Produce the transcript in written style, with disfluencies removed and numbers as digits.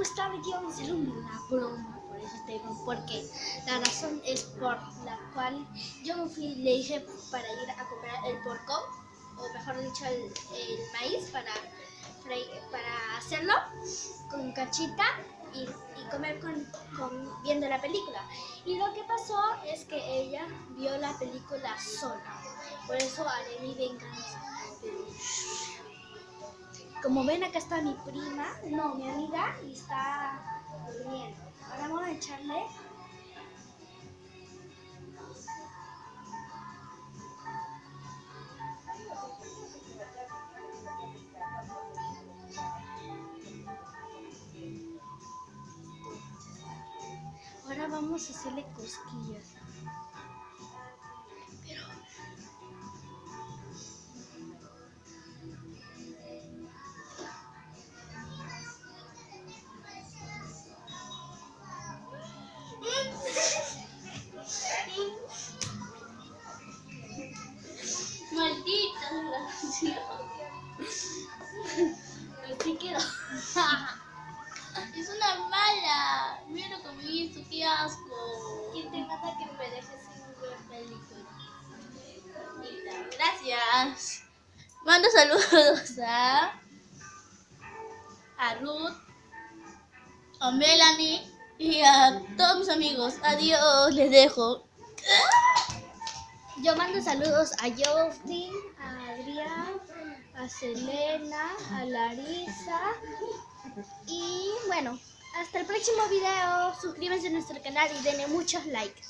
como estaba metido en mi celular, una broma, por eso te digo, porque la razón es por la cual yo me fui, le dije para ir a comprar el porco, o mejor dicho el maíz para hacerlo con cachita y comer viendo la película. Y lo que pasó es que ella vio la película sola, por eso haré mi venganza. Como ven, acá está mi prima, no, mi amiga, y está durmiendo. Ahora vamos a echarle. Ahora vamos a hacerle cosquillas. Pero maldita relación. Así quedó. Es una mala. Mira lo que me hizo, qué asco. ¿Quién te manda que me dejes sin ver película? Gracias. Mando saludos a Ruth, a Melanie y a todos mis amigos. Adiós, les dejo. Yo mando saludos a Justin, a Adrián, a Selena, a Larisa. Y bueno, hasta el próximo video. Suscríbanse a nuestro canal y denle muchos likes.